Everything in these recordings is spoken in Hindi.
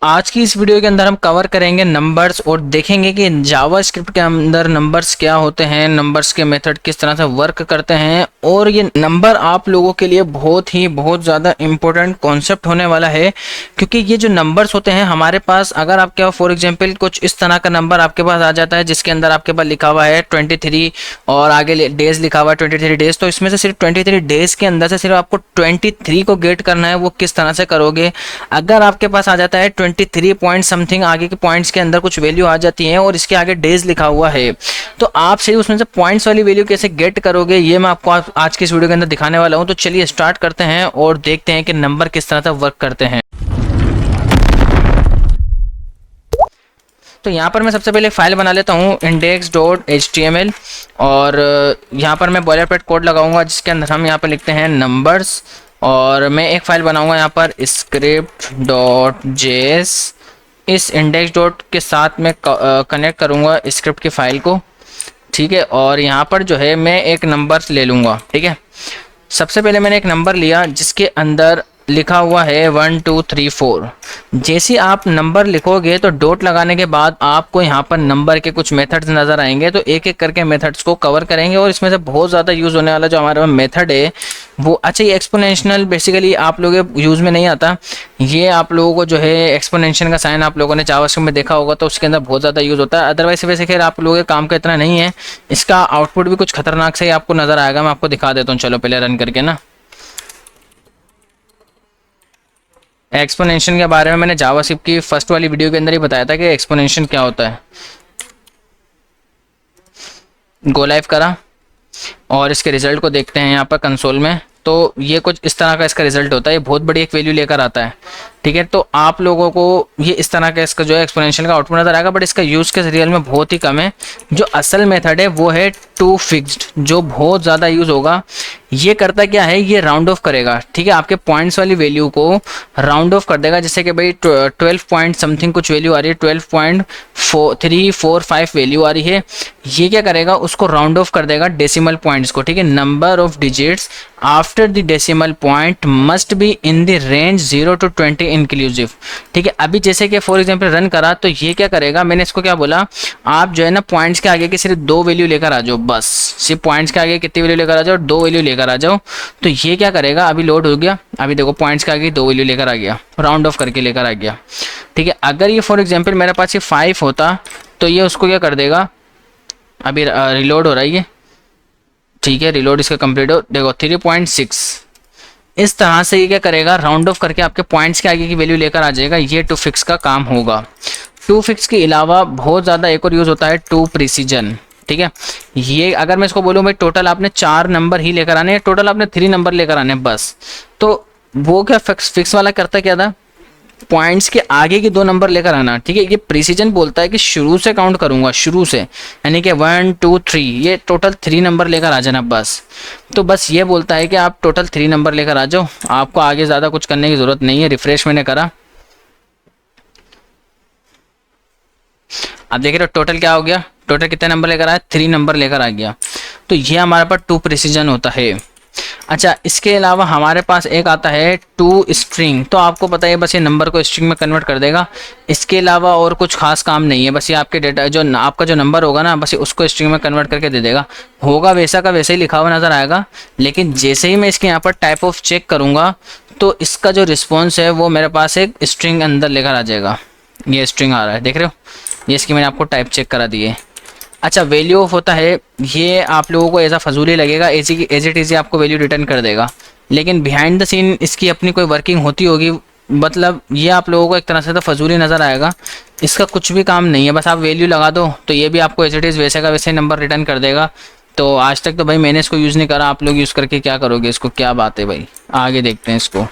आज की इस वीडियो के अंदर हम कवर करेंगे नंबर्स और देखेंगे कि जावास्क्रिप्ट के अंदर नंबर्स क्या होते हैं, नंबर्स के मेथड किस तरह से वर्क करते हैं और ये नंबर आप लोगों के लिए बहुत ज़्यादा इम्पोर्टेंट कॉन्सेप्ट होने वाला है। क्योंकि ये जो नंबर्स होते हैं हमारे पास, अगर आपके फॉर एग्जांपल कुछ इस तरह का नंबर आपके पास आ जाता है जिसके अंदर आपके पास लिखा हुआ है 23 और आगे डेज लिखा हुआ है 23 डेज, तो इसमें से सिर्फ 23 डेज के अंदर से सिर्फ आपको 23 को गेट करना है। वो किस तरह से करोगे? अगर आपके पास आ जाता है 23 पॉइंट समथिंग, आगे के पॉइंट्स के अंदर कुछ वैल्यू आ जाती है और इसके आगे डेज लिखा हुआ है, तो आप सही उसमें से पॉइंट्स वाली वैल्यू कैसे गेट करोगे, ये मैं आपको आज की इस वीडियो के अंदर दिखाने वाला हूं। तो चलिए स्टार्ट करते हैं और देखते हैं कि नंबर किस तरह से वर्क करते हैं। तो यहाँ पर मैं सबसे पहले फाइल बना लेता हूँ index.html और यहाँ पर मैं बॉयलरप्लेट कोड लगाऊंगा जिसके अंदर हम यहाँ पर लिखते हैं नंबर्स, और मैं एक फाइल बनाऊंगा यहाँ पर script.js। इस इंडेक्स डॉट के साथ मैं कनेक्ट करूँगा स्क्रिप्ट की फाइल को, ठीक है। और यहाँ पर जो है मैं एक नंबर ले लूँगा, ठीक है। सबसे पहले मैंने एक नंबर लिया जिसके अंदर लिखा हुआ है 1 2 3 4। जैसे आप नंबर लिखोगे तो डॉट लगाने के बाद आपको यहाँ पर नंबर के कुछ मेथड्स नज़र आएंगे, तो एक एक करके मेथड्स को कवर करेंगे। और इसमें से बहुत ज़्यादा यूज़ होने वाला जो हमारा मेथड है वो, अच्छा ये एक्सपोनेंशियल बेसिकली आप लोग यूज़ में नहीं आता। ये आप लोगों को जो है एक्सपोनेंशियल का साइन आप लोगों ने जावास्क्रिप्ट में देखा होगा, तो उसके अंदर बहुत ज़्यादा यूज़ होता है। अदरवाइज वैसे खैर आप लोगों के काम का इतना नहीं है। इसका आउटपुट भी कुछ खतरनाक से ही आपको नज़र आएगा। मैं आपको दिखा देता हूँ, चलो पहले रन करके ना। एक्सपोनेंशियल के बारे में मैंने जावास्क्रिप्ट की फर्स्ट वाली वीडियो के अंदर ही बताया था कि एक्सपोनेंशियल क्या होता है। गो लाइव करा और इसके रिजल्ट को देखते हैं यहाँ पर कंसोल में। तो ये कुछ इस तरह का इसका रिजल्ट होता है। ये बहुत बड़ी एक वैल्यू लेकर आता है, ठीक है। तो आप लोगों को ये इस तरह का इसका जो है एक्सपोनेंशियल का आउटपुट नजर आएगा, बट इसका यूज़ के रियल में बहुत ही कम है। जो असल मेथड है वो है टू फिक्स्ड, जो बहुत ज़्यादा यूज़ होगा। ये करता क्या है, ये राउंड ऑफ करेगा, ठीक है। आपके पॉइंट्स वाली वैल्यू को राउंड ऑफ कर देगा। जैसे कि भाई 12 पॉइंट समथिंग कुछ वैल्यू आ रही है, 12.345 वैल्यू आ रही है। ये क्या करेगा, उसको राउंड ऑफ कर देगा डेसिमल पॉइंट्स को, ठीक है। Number of digits after the decimal point must be in the range 0 to 20 inclusive, ठीक है। अभी जैसे कि फॉर एग्जांपल रन करा तो ये क्या करेगा, मैंने इसको क्या बोला, आप जो है ना पॉइंट्स के आगे के सिर्फ 2 वैल्यू लेकर आ जाओ, बस सिर्फ पॉइंट्स के आगे कितनी वैल्यू लेकर आ जाओ, 2 वैल्यू लेकर आ जाओ। तो ये क्या करेगा, अभी लोड हो गया, अभी देखो पॉइंट्स के आगे 2 वैल्यू लेकर आ गया, राउंड ऑफ करके लेकर आ गया, ठीक है। अगर ये फॉर एग्जाम्पल मेरे पास ये 5 होता तो ये उसको क्या कर देगा, अभी रिलोड हो रहा है ये, ठीक है। रिलोड इसका कंप्लीट हो, देखो 3.6। इस तरह से ये क्या करेगा, राउंड ऑफ करके आपके पॉइंट्स के आगे की वैल्यू लेकर आ जाएगा। ये टू फिक्स का काम होगा। टू फिक्स के अलावा बहुत ज़्यादा एक और यूज़ होता है टू प्रिसीजन, ठीक है। ये अगर मैं इसको बोलूँ भाई टोटल आपने 4 नंबर ही लेकर आने हैं, टोटल आपने 3 नंबर लेकर आने बस, तो वो क्या फिक्स वाला करता क्या था, पॉइंट्स के आगे के 2 नंबर लेकर आना, ठीक है। ये प्रिसीजन बोलता है कि शुरू से काउंट करूंगा, शुरू से, यानी कि 1 2 3, ये टोटल 3 नंबर लेकर आ जाना बस। तो बस ये बोलता है कि आप टोटल 3 नंबर लेकर आ जाओ, आपको आगे ज़्यादा कुछ करने की ज़रूरत नहीं है। रिफ्रेश मैंने करा, आप देख रहे हो टोटल क्या हो गया, टोटल कितने नंबर लेकर आया, 3 नंबर लेकर आ गया। तो ये हमारे पास टू प्रिसीजन होता है। अच्छा, इसके अलावा हमारे पास एक आता है टू स्ट्रिंग। तो आपको पता है बस ये नंबर को स्ट्रिंग में कन्वर्ट कर देगा। इसके अलावा और कुछ खास काम नहीं है, बस ये आपके डेटा जो आपका जो नंबर होगा ना, बस ये उसको स्ट्रिंग में कन्वर्ट करके दे देगा। होगा वैसा का वैसे ही लिखा हुआ नज़र आएगा, लेकिन जैसे ही मैं इसके यहाँ पर टाइप ऑफ चेक करूँगा तो इसका जो रिस्पॉन्स है वो मेरे पास एक स्ट्रिंग अंदर लेकर आ जाएगा। ये स्ट्रिंग आ रहा है, देख रहे हो, ये इसकी मैंने आपको टाइप चेक करा दी है। अच्छा, वैल्यू ऑफ होता है, ये आप लोगों को ऐसा फजूली लगेगा, एज इट इज़ आपको वैल्यू रिटर्न कर देगा, लेकिन बिहाइंड द सीन इसकी अपनी कोई वर्किंग होती होगी। मतलब ये आप लोगों को एक तरह से तो फजूली नज़र आएगा, इसका कुछ भी काम नहीं है। बस आप वैल्यू लगा दो तो ये भी आपको एज इट इज़ वैसे का वैसे नंबर रिटर्न कर देगा। तो आज तक तो भाई मैंने इसको यूज़ नहीं करा, आप लोग यूज़ करके क्या करोगे इसको, क्या बात है भाई, आगे देखते हैं इसको।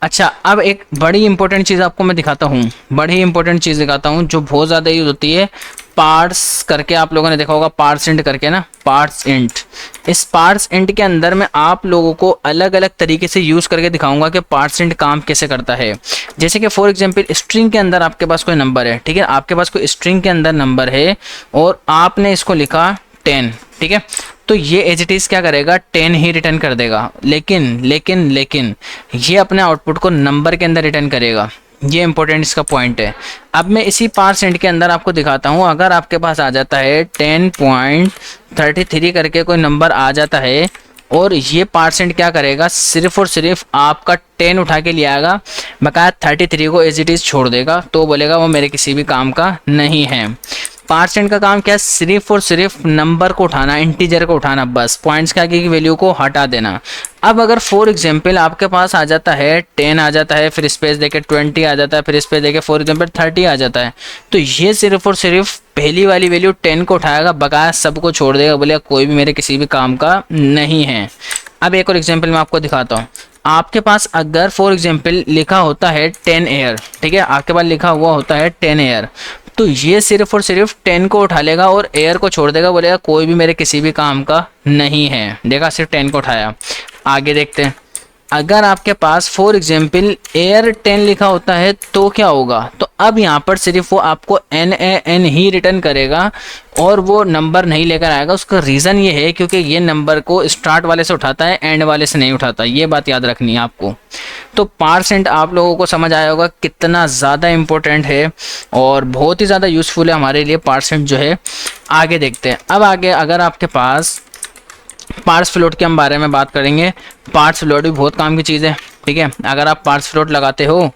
अच्छा, अब एक बड़ी इंपॉर्टेंट चीज़ आपको मैं दिखाता हूँ, बड़ी इंपॉर्टेंट चीज़ दिखाता हूँ जो बहुत ज़्यादा यूज़ होती है। पार्ट्स करके आप लोगों ने देखा होगा, पार्ट्स इंट करके ना, पार्ट्स इंट। इस पार्ट्स इंट के अंदर मैं आप लोगों को अलग अलग तरीके से यूज़ करके दिखाऊंगा कि पार्ट्स इंट काम कैसे करता है। जैसे कि फॉर एग्जांपल स्ट्रिंग के अंदर आपके पास कोई नंबर है, ठीक है, आपके पास कोई स्ट्रिंग के अंदर नंबर है और आपने इसको लिखा 10, ठीक है। तो ये एज इट इज़ क्या करेगा, 10 ही रिटर्न कर देगा, लेकिन ये अपने आउटपुट को नंबर के अंदर रिटर्न करेगा। ये इंपॉर्टेंट इसका पॉइंट है। अब मैं इसी % के अंदर आपको दिखाता हूँ। अगर आपके पास आ जाता है 10.33 करके कोई नंबर आ जाता है, और ये % क्या करेगा, सिर्फ और सिर्फ आपका 10 उठा के ले आएगा, बकाया 33 को एज इट इज़ छोड़ देगा, तो बोलेगा वो मेरे किसी भी काम का नहीं है। % का काम क्या है, सिर्फ और सिर्फ नंबर को उठाना, इंटीजर को उठाना, बस पॉइंट्स के आगे की वैल्यू को हटा देना। अब अगर फॉर एग्जांपल आपके पास आ जाता है 10 आ जाता है, फिर स्पेस देके 20 आ जाता है, फिर स्पेस देके फॉर एग्जांपल 30 आ जाता है, तो ये सिर्फ और सिर्फ पहली वाली वैल्यू 10 को उठाएगा, बकाया सबको छोड़ देगा, बोलेगा कोई भी मेरे किसी भी काम का नहीं है। अब एक और एग्जाम्पल मैं आपको दिखाता हूँ। आपके पास अगर फॉर एग्जाम्पल लिखा होता है 10 एयर, ठीक है, आपके पास लिखा हुआ होता है 10 एयर, तो ये सिर्फ और सिर्फ 10 को उठा लेगा और एयर को छोड़ देगा, बोलेगा कोई भी मेरे किसी भी काम का नहीं है। देखा, सिर्फ 10 को उठाया। आगे देखते हैं, अगर आपके पास फॉर एग्जाम्पल एयर 10 लिखा होता है तो क्या होगा, तो अब यहाँ पर सिर्फ वो आपको NaN ही रिटर्न करेगा और वो नंबर नहीं लेकर आएगा। उसका रीज़न ये है क्योंकि ये नंबर को स्टार्ट वाले से उठाता है, एंड वाले से नहीं उठाता। ये बात याद रखनी है आपको। तो % आप लोगों को समझ आया होगा कितना ज़्यादा इम्पोर्टेंट है और बहुत ही ज़्यादा यूज़फुल है हमारे लिए % जो है। आगे देखते हैं। अब आगे अगर आपके पास पार्ट्स फ्लोट के हम बारे में बात करेंगे। पार्ट्स फ्लोट भी बहुत काम की चीज़ है, ठीक है। अगर आप पार्ट्स फ्लोट लगाते हो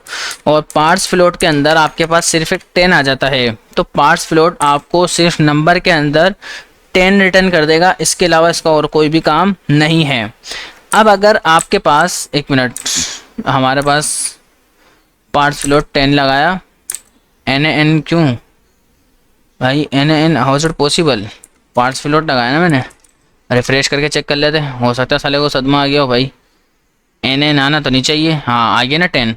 और पार्ट्स फ्लोट के अंदर आपके पास सिर्फ एक 10 आ जाता है, तो पार्ट्स फ्लोट आपको सिर्फ नंबर के अंदर 10 रिटर्न कर देगा, इसके अलावा इसका और कोई भी काम नहीं है। अब अगर आपके पास, एक मिनट, हमारे पास पार्ट्स फ्लोट 10 लगाया, NaN क्यों भाई, NaN how is it possible, parts float लगाया ना मैंने, रिफ्रेश करके चेक कर लेते हैं, हो सकता है साले को सदमा आ गया हो भाई। NaN आना तो नहीं चाहिए, हाँ आ गया ना 10।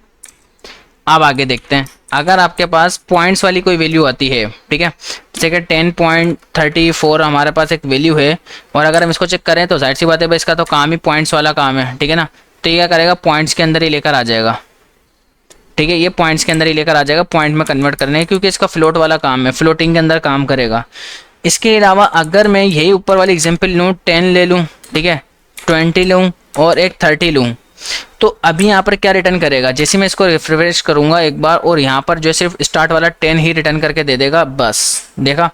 अब आगे देखते हैं, अगर आपके पास पॉइंट्स वाली कोई वैल्यू आती है, ठीक है, जैसे कि 10.34 हमारे पास एक वैल्यू है, और अगर हम इसको चेक करें तो जाहिर सी बात है भाई इसका तो काम ही पॉइंट्स वाला काम है, ठीक है ना। तो ये क्या करेगा, पॉइंट्स के अंदर ही लेकर आ जाएगा, ठीक है, ये पॉइंट्स के अंदर ही लेकर आ जाएगा, पॉइंट में कन्वर्ट करने, क्योंकि इसका फ्लोट वाला काम है, फ्लोटिंग के अंदर काम करेगा। इसके अलावा अगर मैं यही ऊपर वाली एग्जांपल लूँ, 10 ले लूँ, ठीक है, 20 लूँ और एक 30 लूँ, तो अभी यहाँ पर क्या रिटर्न करेगा, जैसे मैं इसको रिफ्रेश करूँगा एक बार, और यहाँ पर जो सिर्फ स्टार्ट वाला 10 ही रिटर्न करके दे देगा, बस। देखा।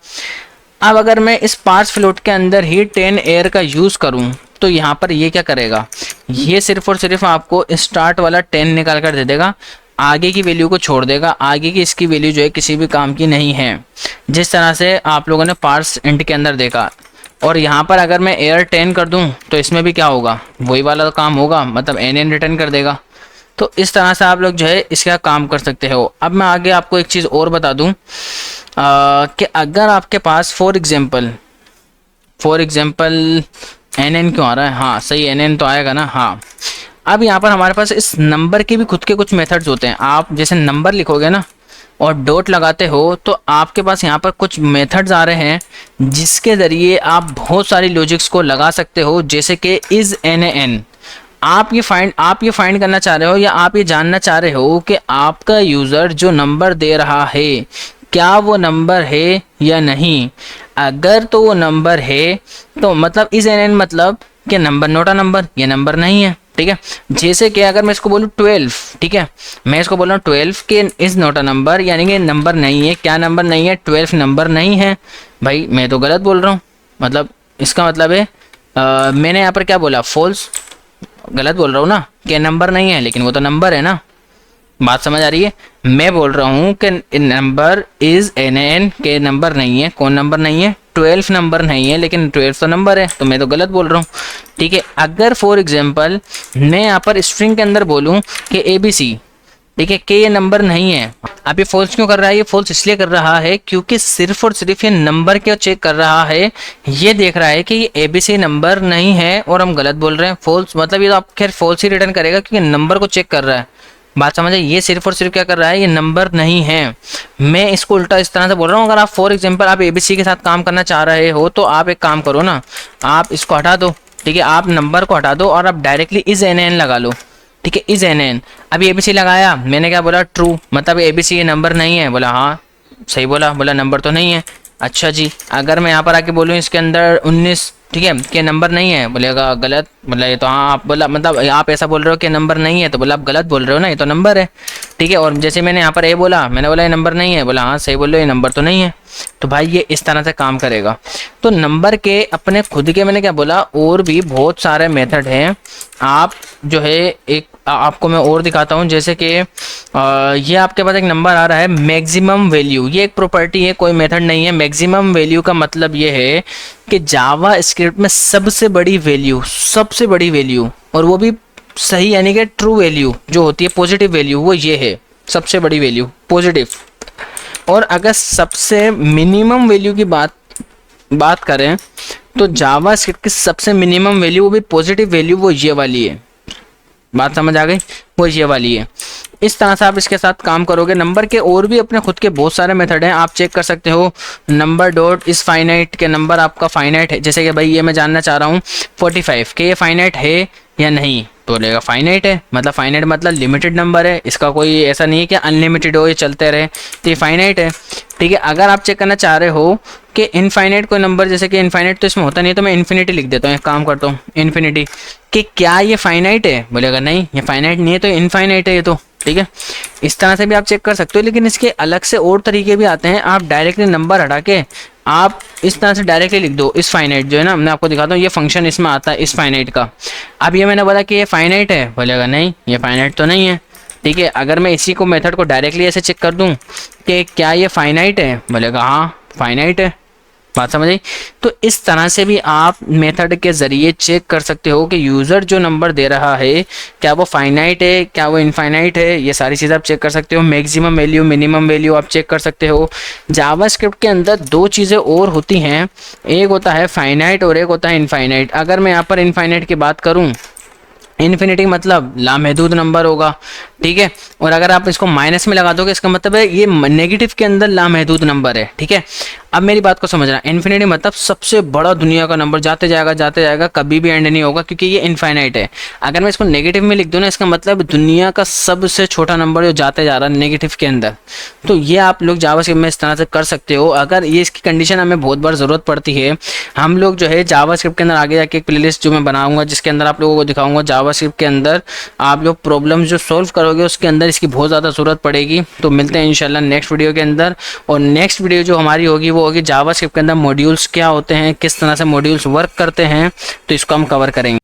अब अगर मैं इस पार्ट्स फ्लोट के अंदर ही 10 एयर का यूज़ करूँ, तो यहाँ पर ये क्या करेगा, ये सिर्फ और सिर्फ आपको स्टार्ट वाला 10 निकाल कर दे देगा, आगे की वैल्यू को छोड़ देगा, आगे की इसकी वैल्यू जो है किसी भी काम की नहीं है। जिस तरह से आप लोगों ने पार्ट्स इंट के अंदर देखा। और यहाँ पर अगर मैं एयर 10 कर दूँ तो इसमें भी क्या होगा, वही वाला काम होगा, मतलब NaN रिटर्न कर देगा। तो इस तरह से आप लोग जो है इसका काम कर सकते हो। अब मैं आगे आपको एक चीज़ और बता दूँ कि अगर आपके पास फॉर एग्जांपल NaN क्यों आ रहा है, हाँ सही NaN तो आएगा ना, हाँ। अब यहाँ पर हमारे पास इस नंबर के भी खुद के कुछ मेथड्स होते हैं। आप जैसे नंबर लिखोगे ना और डॉट लगाते हो, तो आपके पास यहाँ पर कुछ मेथड्स आ रहे हैं जिसके ज़रिए आप बहुत सारी लॉजिक्स को लगा सकते हो, जैसे कि इज़ NaN। आप ये फाइंड करना चाह रहे हो या आप ये जानना चाह रहे हो कि आपका यूज़र जो नंबर दे रहा है क्या वो नंबर है या नहीं। अगर तो वो नंबर है तो मतलब इज़ NaN मतलब कि नंबर नोट अ नंबर, ये नंबर नहीं है, ठीक है। जैसे कि अगर मैं इसको बोलूँ 12, ठीक है, मैं इसको बोल रहा हूँ 12 के इज़ नॉट अ नंबर, यानी कि नंबर नहीं है। क्या नंबर नहीं है, 12 नंबर नहीं है। भाई मैं तो गलत बोल रहा हूँ, मतलब इसका मतलब है मैंने यहाँ पर क्या बोला, फॉल्स, गलत बोल रहा हूँ ना, कि नंबर नहीं है, लेकिन वो तो नंबर है ना। बात समझ आ रही है। मैं बोल रहा हूँ कि नंबर इज़ NaN के नंबर नहीं है। कौन नंबर नहीं है, 12 नंबर नहीं है, लेकिन 12 तो नंबर है, तो मैं तो गलत बोल रहा हूँ, ठीक है। अगर फॉर एग्जांपल मैं यहाँ पर स्ट्रिंग के अंदर बोलूँ कि ABC, ठीक है, कि ये नंबर नहीं है, अब ये फॉल्स क्यों कर रहा है, ये फॉल्स इसलिए कर रहा है क्योंकि सिर्फ और सिर्फ ये नंबर क्यों चेक कर रहा है, ये देख रहा है कि ये ABC नंबर नहीं है और हम गलत बोल रहे हैं। फॉल्स मतलब ये तो आप खैर फॉल्स ही रिटर्न करेगा क्योंकि नंबर को चेक कर रहा है। बात समझे, ये सिर्फ और सिर्फ क्या कर रहा है, ये नंबर नहीं है। मैं इसको उल्टा इस तरह से बोल रहा हूँ, अगर आप फॉर एग्जांपल आप ABC के साथ काम करना चाह रहे हो तो आप एक काम करो ना, आप इसको हटा दो, ठीक है, आप नंबर को हटा दो और आप डायरेक्टली इज़ NaN लगा लो, ठीक है, इज़ NaN। अभी ABC लगाया, मैंने क्या बोला, ट्रू, मतलब ABC ये नंबर नहीं है, बोला हाँ सही बोला नंबर तो नहीं है। अच्छा जी, अगर मैं यहाँ पर आके बोलूँ इसके अंदर 19, ठीक है, कि नंबर नहीं है, बोलेगा गलत, मतलब ये तो हाँ आप बोला, मतलब आप ऐसा बोल रहे हो कि नंबर नहीं है, तो बोला आप गलत बोल रहे हो ना, ये तो नंबर है। ठीक है। और जैसे मैंने यहाँ पर ए बोला, मैंने बोला ये नंबर नहीं है, बोला हाँ सही बोल रहे हो ये नंबर तो नहीं है, तो भाई ये इस तरह से काम करेगा। तो नंबर के अपने खुद के, मैंने क्या बोला, और भी बहुत सारे मेथड हैं। आप जो है एक आपको मैं और दिखाता हूँ, जैसे कि ये आपके पास एक नंबर आ रहा है मैक्सिमम वैल्यू, ये एक प्रॉपर्टी है, कोई मेथड नहीं है। मैक्सिमम वैल्यू का मतलब ये है कि जावा स्क्रिप्ट में सबसे बड़ी वैल्यू, सबसे बड़ी वैल्यू, और वो भी सही यानी कि ट्रू वैल्यू जो होती है, पॉजिटिव वैल्यू, वो ये है सबसे बड़ी वैल्यू पॉजिटिव। और अगर सबसे मिनिमम वैल्यू की बात करें तो जावा स्क्रिप्ट की सबसे मिनिमम वैल्यू, वो भी पॉजिटिव वैल्यू, वो ये वाली है। बात समझ आ गई, वो ये वाली है। इस तरह से आप इसके साथ काम करोगे। नंबर के और भी अपने खुद के बहुत सारे मेथड हैं, आप चेक कर सकते हो। नंबर डॉट इज फाइनाइट के नंबर आपका फाइनाइट है, जैसे कि भाई ये मैं जानना चाह रहा हूँ 45 के ये फाइनाइट है या नहीं, तो बोलेगा फाइनाइट है। मतलब फाइनाइट मतलब लिमिटेड नंबर है, इसका कोई ऐसा नहीं है कि अनलिमिटेड हो, ये चलते रहे, तो ये फाइनाइट है। ठीक है। अगर आप चेक करना चाह रहे हो कि इनफाइनाइट कोई नंबर, जैसे कि इनफाइनाइट तो इसमें होता नहीं है, तो मैं इन्फिनिटी लिख देता हूँ, एक काम करता हूँ इन्फिनिटी, कि क्या ये फाइनाइट है, बोलेगा नहीं ये फाइनाइट नहीं है, तो इनफाइनाइट है ये तो। ठीक है। इस तरह से भी आप चेक कर सकते हो, लेकिन इसके अलग से और तरीके भी आते हैं। आप डायरेक्टली नंबर हटा के आप इस तरह से डायरेक्टली लिख दो इस फाइनाइट, जो है ना, मैं आपको दिखाता हूँ, ये फंक्शन इसमें आता है इस फाइनाइट का। अब ये मैंने बोला कि ये फाइनाइट है, बोलेगा नहीं ये फाइनाइट तो नहीं है। ठीक है। अगर मैं इसी को मेथड को डायरेक्टली ऐसे चेक कर दूं कि क्या ये फाइनाइट है, बोलेगा हाँ फाइनाइट है। बात समझ आई। तो इस तरह से भी आप मेथड के ज़रिए चेक कर सकते हो कि यूज़र जो नंबर दे रहा है क्या वो फाइनाइट है, क्या वो इनफाइनाइट है, ये सारी चीज़ आप चेक कर सकते हो। मैक्सिमम वैल्यू, मिनिमम वैल्यू आप चेक कर सकते हो। जावास्क्रिप्ट के अंदर दो चीज़ें और होती हैं, एक होता है फाइनाइट और एक होता है इनफाइनाइट। अगर मैं यहाँ पर इनफाइनाइट की बात करूँ, इन्फिनिटी मतलब लामहदूद नंबर होगा। ठीक है। और अगर आप इसको माइनस में लगा दोगे, इसका मतलब है ये नेगेटिव के अंदर लामहदूद नंबर है। ठीक है। अब मेरी बात को समझना, इन्फिनिटी मतलब सबसे बड़ा दुनिया का नंबर, जाते जाएगा, कभी भी एंड नहीं होगा, क्योंकि ये इनफाइनाइट है। अगर मैं इसको नेगेटिव में लिख दूँ ना, इसका मतलब दुनिया का सबसे छोटा नंबर जो जाते जा रहा है नेगेटिव के अंदर। तो ये आप लोग जावास्क्रिप्ट में इस तरह से कर सकते हो। अगर ये इसकी कंडीशन हमें बहुत बार ज़रूरत पड़ती है, हम लोग जो है जावास्क्रिप्ट के अंदर आगे जाके एक प्लेलिस्ट जो मैं बनाऊंगा, जिसके अंदर आप लोगों को दिखाऊंगा जावास्क्रिप्ट के अंदर आप लोग प्रॉब्लम जो सॉल्व करोगे, उसके अंदर इसकी बहुत ज़्यादा ज़रूरत पड़ेगी। तो मिलते हैं इंशाल्लाह नेक्स्ट वीडियो के अंदर। और नेक्स्ट वीडियो जो हमारी होगी वो होगी जावास्क्रिप्ट के अंदर मॉड्यूल्स क्या होते हैं, किस तरह से मॉड्यूल्स वर्क करते हैं, तो इसको हम कवर करेंगे।